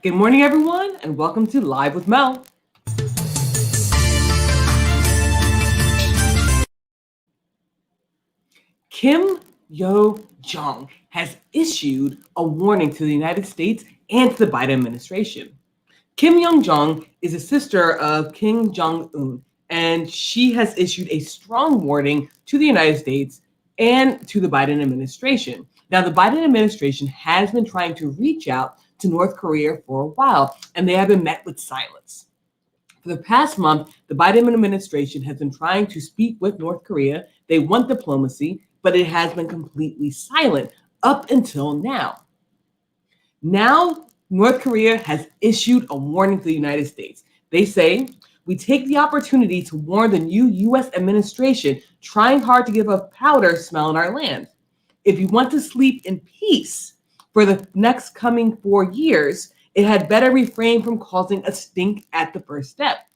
Good morning, everyone, and welcome to Live with Mel. Kim Yo Jong has issued a warning to the United States and to the Biden administration. Kim Yo Jong is a sister of Kim Jong Un, and she has issued a strong warning to the United States and to the Biden administration. Now, the Biden administration has been trying to reach out to North Korea for a while, and they have been met with silence. For the past month, the Biden administration has been trying to speak with North Korea. They want diplomacy, but it has been completely silent up until now. Now, North Korea has issued a warning to the United States. They say, we take the opportunity to warn the new U.S. administration trying hard to give a powder smell in our land. If you want to sleep in peace for the next coming 4 years, it had better refrain from causing a stink at the first step.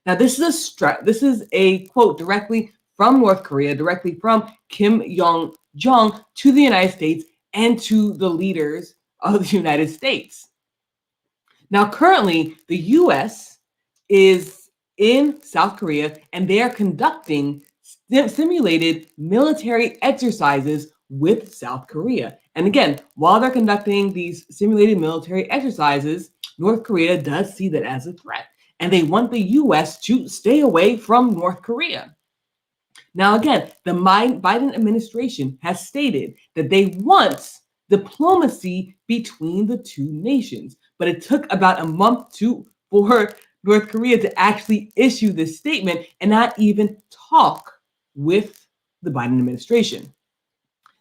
Now, this is a quote directly from North Korea, directly from Kim Yo Jong to the United States and to the leaders of the United States. Now, currently, the U.S. is in South Korea, and they are conducting simulated military exercises with South Korea. And again, while they're conducting these simulated military exercises, North Korea does see that as a threat, and they want the U.S. to stay away from North Korea. Now, again, the Biden administration has stated that they want diplomacy between the two nations, but it took about a month for North Korea to actually issue this statement and not even talk with the Biden administration.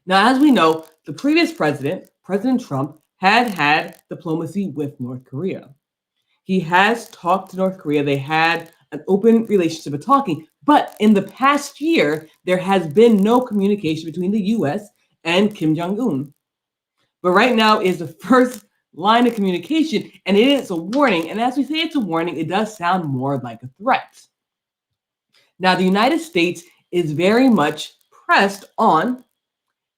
Now, as we know, the previous president, President Trump, had diplomacy with North Korea. He has talked to North Korea. They had an open relationship of talking, but in the past year, there has been no communication between the U.S. and Kim Jong-un. But right now is the first line of communication, and it is a warning. And as we say it's a warning, it does sound more like a threat. Now, the United States is very much pressed on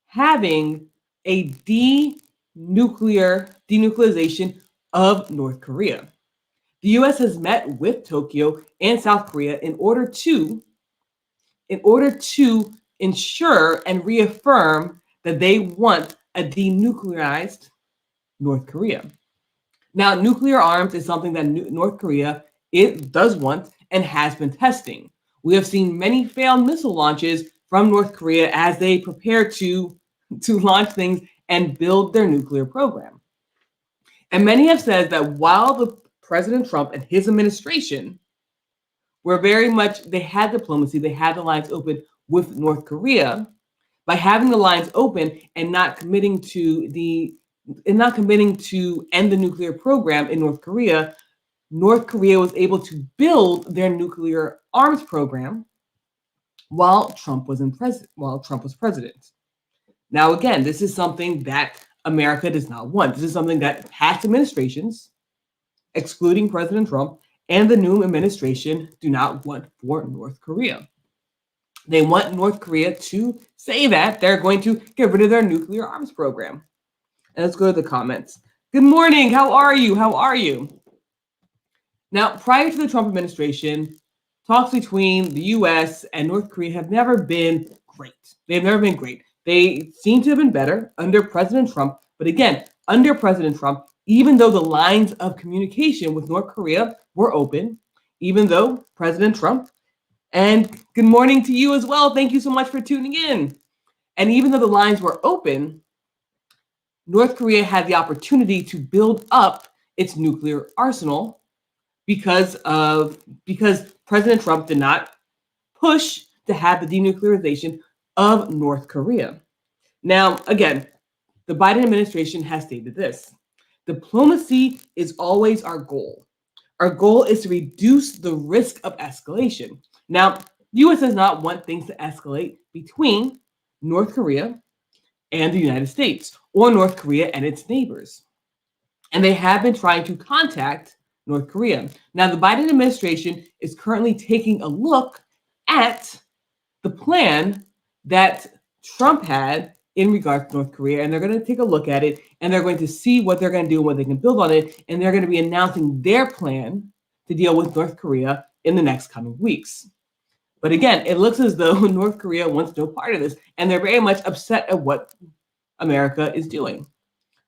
having a denuclearization of North Korea. The U.S. has met with Tokyo and South Korea in order to ensure and reaffirm that they want a denuclearized North Korea. Now, nuclear arms is something that North Korea does want and has been testing. We have seen many failed missile launches from North Korea as they prepare to launch things and build their nuclear program. And many have said that while the President Trump and his administration were they had diplomacy, they had the lines open with North Korea. By having the lines open and not committing to end the nuclear program in North Korea was able to build their nuclear arms program while Trump was president. Now, again, this is something that America does not want. This is something that past administrations, excluding President Trump, and the new administration do not want for North Korea. They want North Korea to say that they're going to get rid of their nuclear arms program. And let's go to the comments. Good morning. How are you? How are you? Now, prior to the Trump administration, talks between the U.S. and North Korea have never been great. They've never been great. They seem to have been better under President Trump. But again, under President Trump, even though the lines of communication with North Korea were open, even though President Trump, and good morning to you as well. Thank you so much for tuning in. And even though the lines were open, North Korea had the opportunity to build up its nuclear arsenal because President Trump did not push to have the denuclearization of North Korea. Now, again, the Biden administration has stated this: diplomacy is always our goal. Our goal is to reduce the risk of escalation. Now, the U.S. does not want things to escalate between North Korea and the United States, or North Korea and its neighbors. And they have been trying to contact North Korea. Now, the Biden administration is currently taking a look at the plan that Trump had in regards to North Korea, and they're going to take a look at it, and they're going to see what they're going to do and what they can build on it, and they're going to be announcing their plan to deal with North Korea in the next coming weeks. But again, it looks as though North Korea wants no part of this, and they're very much upset at what America is doing.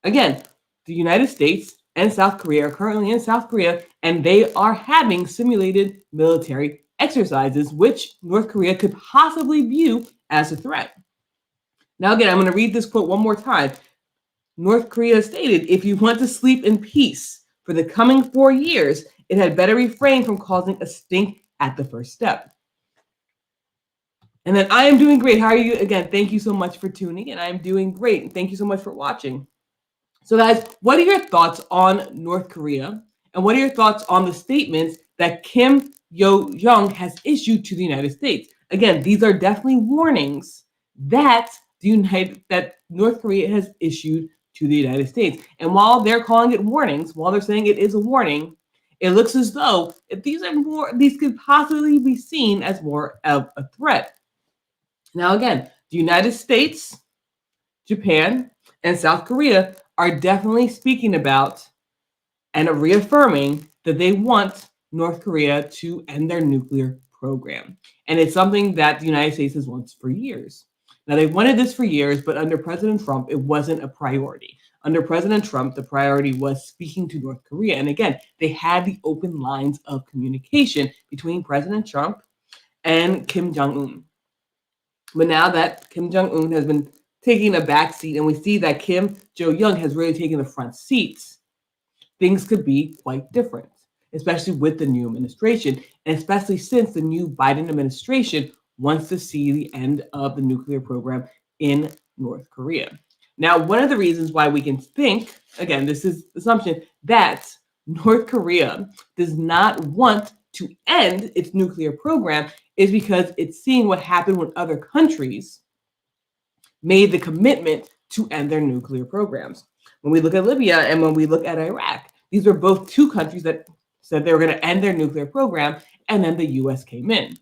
Again, the United States and South Korea are currently in South Korea, and they are having simulated military exercises, which North Korea could possibly view as a threat. Now, again, I'm going to read this quote one more time. North Korea stated, "If you want to sleep in peace for the coming 4 years, it had better refrain from causing a stink at the first step." And then I am doing great. How are you? Again, thank you so much for tuning in. I am doing great. Thank you so much for watching. So guys, what are your thoughts on North Korea? And what are your thoughts on the statements that Kim Yo-jong has issued to the United States? Again, these are definitely warnings that North Korea has issued to the United States. And while they're calling it warnings, while they're saying it is a warning, it looks as though these could possibly be seen as more of a threat. Now, again, the United States, Japan, and South Korea are definitely speaking about and reaffirming that they want North Korea to end their nuclear program. And it's something that the United States has wanted for years. Now, they wanted this for years, but under President Trump, it wasn't a priority. Under President Trump, the priority was speaking to North Korea. And again, they had the open lines of communication between President Trump and Kim Jong-un. But now that Kim Jong-un has been taking a back seat, and we see that Kim Jo-young has really taken the front seats, things could be quite different, especially with the new administration, and especially since the new Biden administration wants to see the end of the nuclear program in North Korea. Now, one of the reasons why we can think, again, this is assumption, that North Korea does not want to end its nuclear program is because it's seeing what happened when other countries made the commitment to end their nuclear programs. When we look at Libya and when we look at Iraq, these were both two countries that said they were going to end their nuclear program, and then the US came in.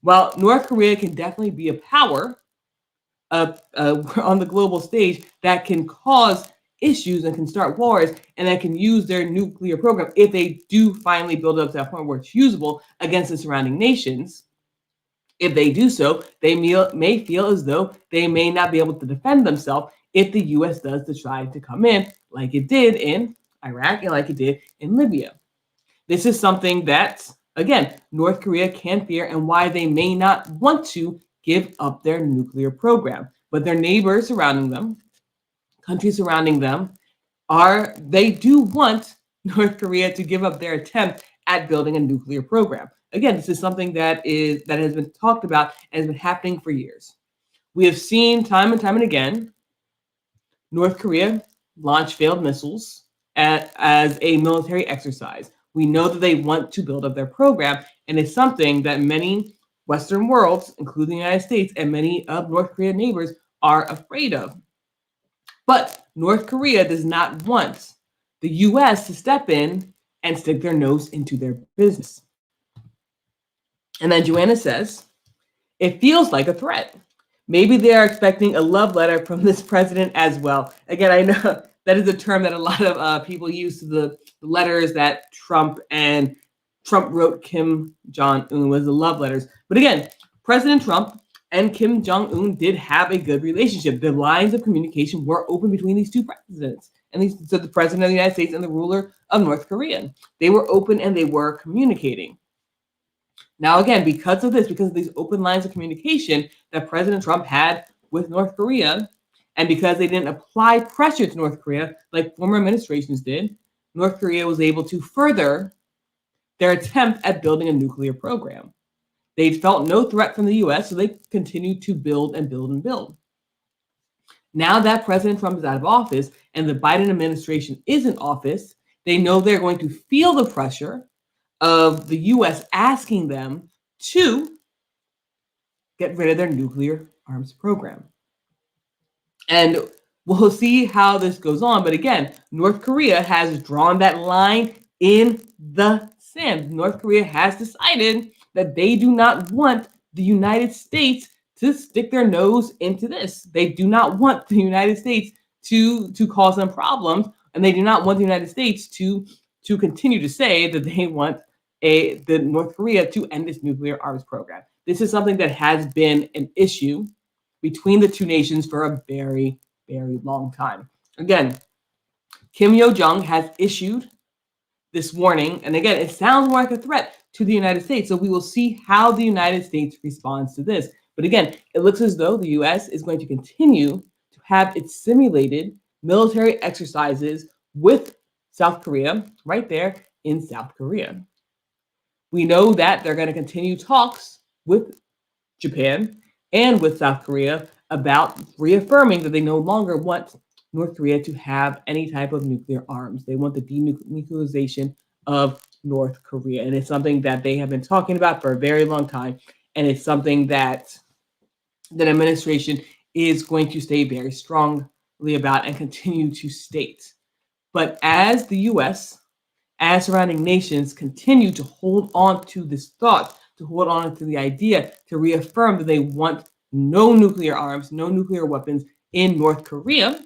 While North Korea can definitely be a power on the global stage that can cause issues and can start wars, and that can use their nuclear program if they do finally build up to that point where it's usable against the surrounding nations. If they do so, they may feel as though they may not be able to defend themselves if the US does try to come in, like it did in Iraq and like it did in Libya. This is something that, again, North Korea can fear, and why they may not want to give up their nuclear program. But their neighbors surrounding them, countries surrounding them, they do want North Korea to give up their attempt at building a nuclear program. Again, this is something that has been talked about and has been happening for years. We have seen time and time and again North Korea launch failed missiles as a military exercise. We know that they want to build up their program, and it's something that many Western worlds, including the United States and many of North Korea's neighbors, are afraid of. But North Korea does not want the US to step in and stick their nose into their business. And then Joanna says, it feels like a threat. Maybe they are expecting a love letter from this president as well. Again, I know that is a term that a lot of people use to the letters that Trump wrote Kim Jong-un, was the love letters. But again, President Trump and Kim Jong-un did have a good relationship. The lines of communication were open between these two presidents. So the president of the United States and the ruler of North Korea. They were open and they were communicating. Now, again, because of these open lines of communication that President Trump had with North Korea, and because they didn't apply pressure to North Korea like former administrations did, North Korea was able to further their attempt at building a nuclear program. They felt no threat from the US, so they continued to build and build and build. Now that President Trump is out of office and the Biden administration is in office, they know they're going to feel the pressure of the US asking them to get rid of their nuclear arms program. And we'll see how this goes on. But again, North Korea has drawn that line in the sand. North Korea has decided that they do not want the United States to stick their nose into this. They do not want the United States to cause them problems, and they do not want the United States to continue to say that they want the North Korea to end its nuclear arms program. This is something that has been an issue between the two nations for a very, very long time. Again, Kim Yo Jong has issued this warning, and again, it sounds more like a threat to the United States. So we will see how the United States responds to this. But again, it looks as though the US is going to continue to have its simulated military exercises with South Korea right there in South Korea. We know that they're going to continue talks with Japan and with South Korea about reaffirming that they no longer want North Korea to have any type of nuclear arms. They want the denuclearization of North Korea. And it's something that they have been talking about for a very long time. And it's something that the administration is going to stay very strongly about and continue to state. But as the US, as surrounding nations continue to hold on to this thought, to hold on to the idea, to reaffirm that they want no nuclear arms, no nuclear weapons in North Korea,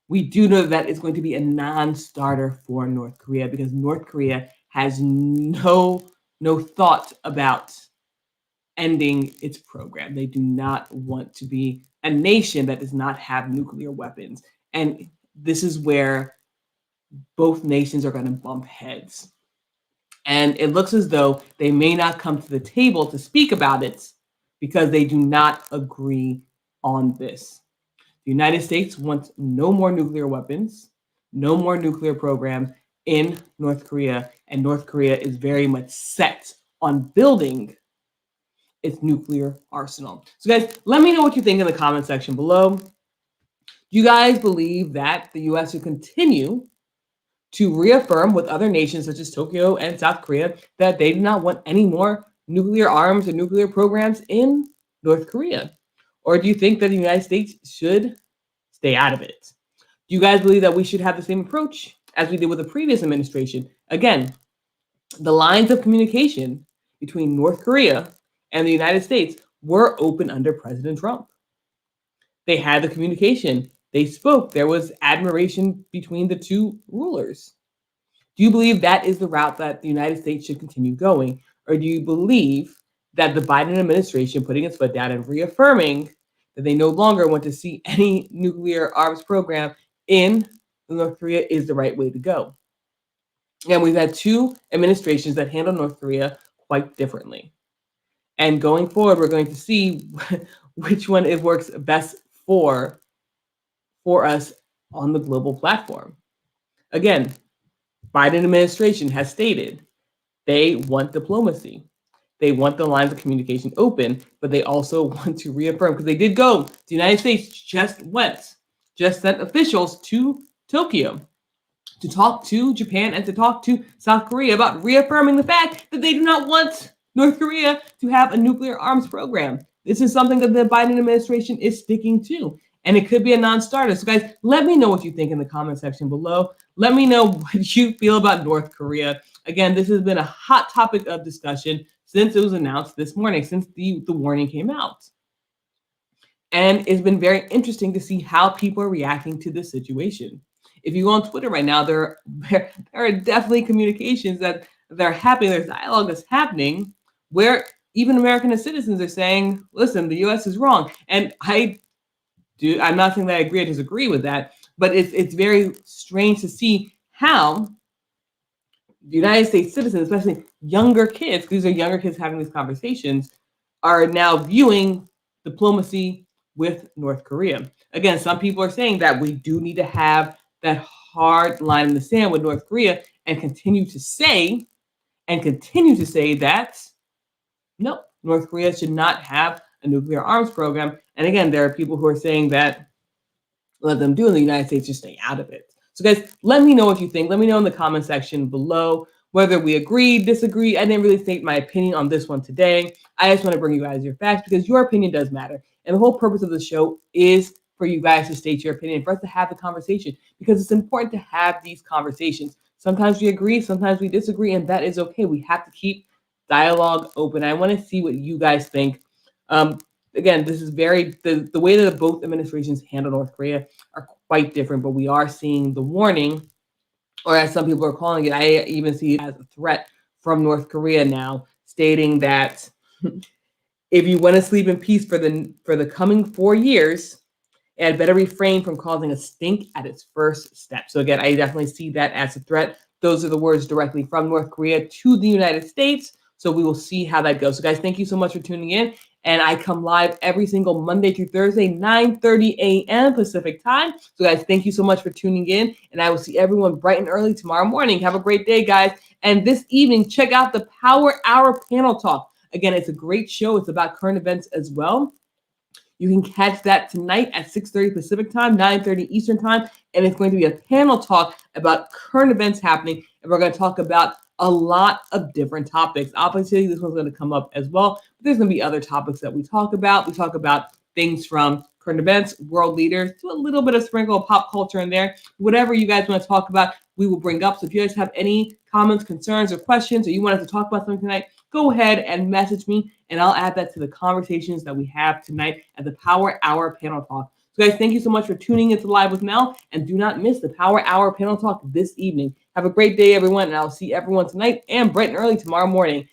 we do know that it's going to be a non-starter for North Korea, because North Korea has no thought about ending its program. They do not want to be a nation that does not have nuclear weapons. And this is where both nations are going to bump heads. And it looks as though they may not come to the table to speak about it because they do not agree on this. The United States wants no more nuclear weapons, no more nuclear program in North Korea, and North Korea is very much set on building its nuclear arsenal. So guys, let me know what you think in the comment section below. Do you guys believe that the US will continue to reaffirm with other nations such as Tokyo and South Korea that they do not want any more nuclear arms or nuclear programs in North Korea? Or do you think that the United States should stay out of it? Do you guys believe that we should have the same approach as we did with the previous administration? Again, the lines of communication between North Korea and the United States were open under President Trump. They had the communication. They spoke. There was admiration between the two rulers. Do you believe that is the route that the United States should continue going? Or do you believe that the Biden administration putting its foot down and reaffirming that they no longer want to see any nuclear arms program in North Korea is the right way to go? And we've had two administrations that handle North Korea quite differently. And going forward, we're going to see which one it works best for us on the global platform. Again, Biden administration has stated they want diplomacy. They want the lines of communication open, but they also want to reaffirm, because they did go, the United States just sent officials to Tokyo to talk to Japan and to talk to South Korea about reaffirming the fact that they do not want North Korea to have a nuclear arms program. This is something that the Biden administration is sticking to, and it could be a non-starter. So guys, let me know what you think in the comment section below. Let me know what you feel about North Korea. Again, this has been a hot topic of discussion since it was announced this morning, since the warning came out. And it's been very interesting to see how people are reacting to this situation. If you go on Twitter right now, there are definitely communications that are happening. There's dialogue that's happening where even American citizens are saying, listen, the US is wrong. And I'm not saying that I agree or disagree with that, but it's very strange to see how the United States citizens, especially younger kids, because these are younger kids having these conversations, are now viewing diplomacy with North Korea. Again, some people are saying that we do need to have that hard line in the sand with North Korea and continue to say that no, North Korea should not have a nuclear arms program. And again, there are people who are saying that let them do, and the United States just stay out of it. So guys, let me know what you think. Let me know in the comment section below whether we agree, disagree. I didn't really state my opinion on this one today. I just want to bring you guys your facts because your opinion does matter. And the whole purpose of the show is for you guys to state your opinion, for us to have the conversation, because it's important to have these conversations. Sometimes we agree, sometimes we disagree, and that is okay. We have to keep dialogue open. I want to see what you guys think Again, this is the way that both administrations handle North Korea are quite different, but we are seeing the warning, or as some people are calling it, I even see it as a threat from North Korea now, stating that if you want to sleep in peace for the coming 4 years, it had better refrain from causing a stink at its first step. So again, I definitely see that as a threat. Those are the words directly from North Korea to the United States. So we will see how that goes. So guys, thank you so much for tuning in. And I come live every single Monday through Thursday, 9:30 a.m. Pacific time. So guys, thank you so much for tuning in. And I will see everyone bright and early tomorrow morning. Have a great day, guys. And this evening, check out the Power Hour Panel Talk. Again, it's a great show. It's about current events as well. You can catch that tonight at 6:30 Pacific time, 9:30 Eastern time, and it's going to be a panel talk about current events happening, and we're going to talk about a lot of different topics. Obviously, this one's going to come up as well, but there's going to be other topics that we talk about. We talk about things from current events, world leaders, to a little bit of sprinkle of pop culture in there. Whatever you guys want to talk about, we will bring up. So if you guys have any comments, concerns, or questions, or you want us to talk about something tonight, go ahead and message me, and I'll add that to the conversations that we have tonight at the Power Hour Panel Talk. So guys, thank you so much for tuning into Live with Mel, and do not miss the Power Hour Panel Talk this evening. Have a great day, everyone, and I'll see everyone tonight and bright and early tomorrow morning.